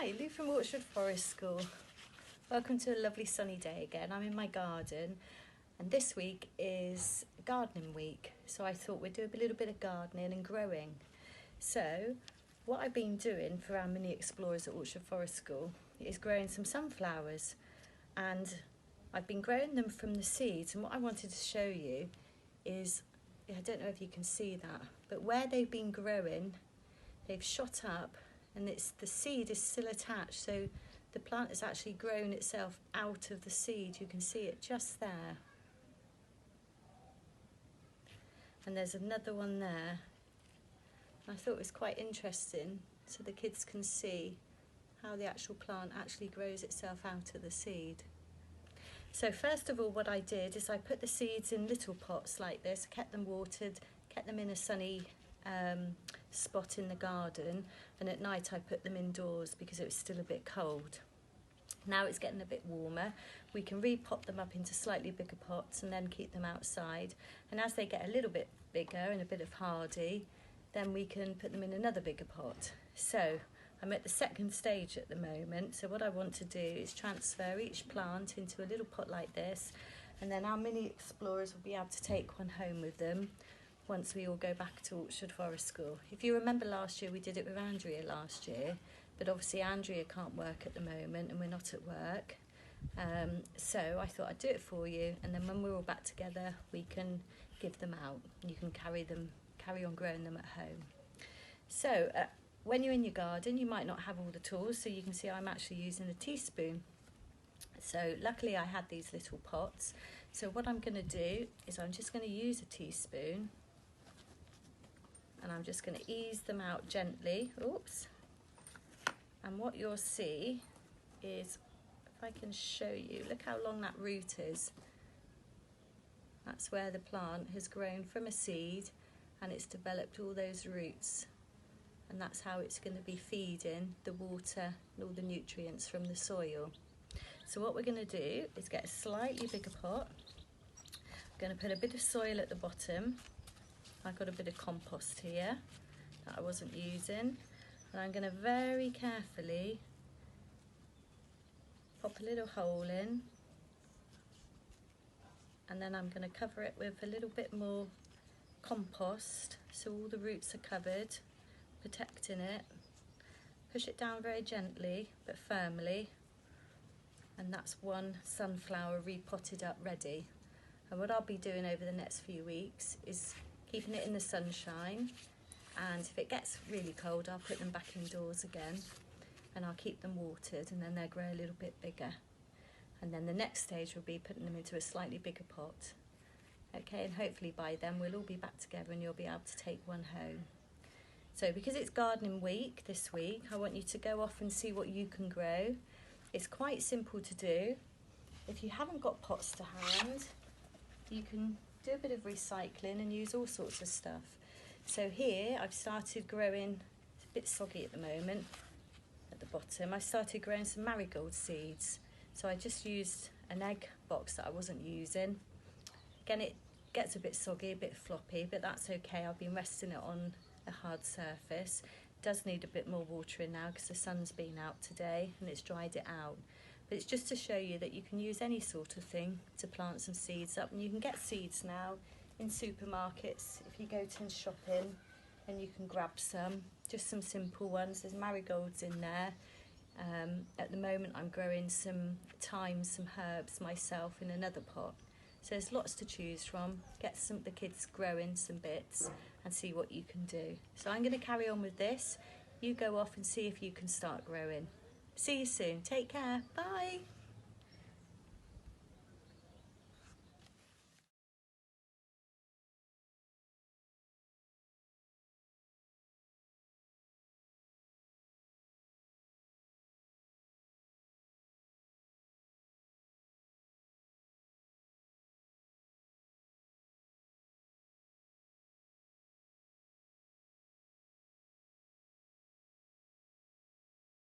Hi, Lou from Orchard Forest School. Welcome to a lovely sunny day again. I'm in my garden and this week is gardening week, so I thought we'd do a little bit of gardening and growing. So what I've been doing for our mini explorers at Orchard Forest School is growing some sunflowers, and I've been growing them from the seeds, and what I wanted to show you is, I don't know if you can see that, but where they've been growing, they've shot up and the seed is still attached, so the plant has actually grown itself out of the seed. You can see it just there. And there's another one there. I thought it was quite interesting so the kids can see how the actual plant actually grows itself out of the seed. So first of all, what I did is I put the seeds in little pots like this, kept them watered, kept them in a sunny spot in the garden, and at night I put them indoors because it was still a bit cold. Now it's getting a bit warmer, we can re-pot them up into slightly bigger pots and then keep them outside, and as they get a little bit bigger and a bit of hardy, then we can put them in another bigger pot. So I'm at the second stage at the moment, so what I want to do is transfer each plant into a little pot like this, and then our mini explorers will be able to take one home with them once we all go back to Orchard Forest School. If you remember last year, we did it with Andrea last year, but obviously Andrea can't work at the moment and we're not at work. So I thought I'd do it for you, and then when we're all back together, we can give them out. You can carry on growing them at home. So when you're in your garden, you might not have all the tools, so you can see I'm actually using a teaspoon. So luckily I had these little pots. So what I'm going to do is I'm just going to use a teaspoon, and I'm just going to ease them out gently. Oops. And what you'll see is, if I can show you, look how long that root is. That's where the plant has grown from a seed and it's developed all those roots. And that's how it's going to be feeding the water and all the nutrients from the soil. So what we're going to do is get a slightly bigger pot. I'm going to put a bit of soil at the bottom. I've got a bit of compost here that I wasn't using, and I'm going to very carefully pop a little hole in, and then I'm going to cover it with a little bit more compost so all the roots are covered, protecting it. Push it down very gently but firmly, and that's one sunflower repotted up ready. And what I'll be doing over the next few weeks is keeping it in the sunshine, and if it gets really cold I'll put them back indoors again and I'll keep them watered, and then they'll grow a little bit bigger. And then the next stage will be putting them into a slightly bigger pot. Okay, and hopefully by then we'll all be back together and you'll be able to take one home. So because it's gardening week this week, I want you to go off and see what you can grow. It's quite simple to do. If you haven't got pots to hand, you can do a bit of recycling and use all sorts of stuff. So here I've started growing, it's a bit soggy at the moment at the bottom, I started growing some marigold seeds. So I just used an egg box that I wasn't using. Again, it gets a bit soggy, a bit floppy, but that's okay. I've been resting it on a hard surface. It does need a bit more watering now because the sun's been out today and it's dried it out. But it's just to show you that you can use any sort of thing to plant some seeds up, and you can get seeds now in supermarkets if you go tin shopping, and you can grab some, just some simple ones. There's marigolds in there. At the moment I'm growing some thyme, some herbs myself in another pot. So there's lots to choose from. Get the kids growing some bits and see what you can do. So I'm going to carry on with this. You go off and see if you can start growing. See you soon. Take care. Bye.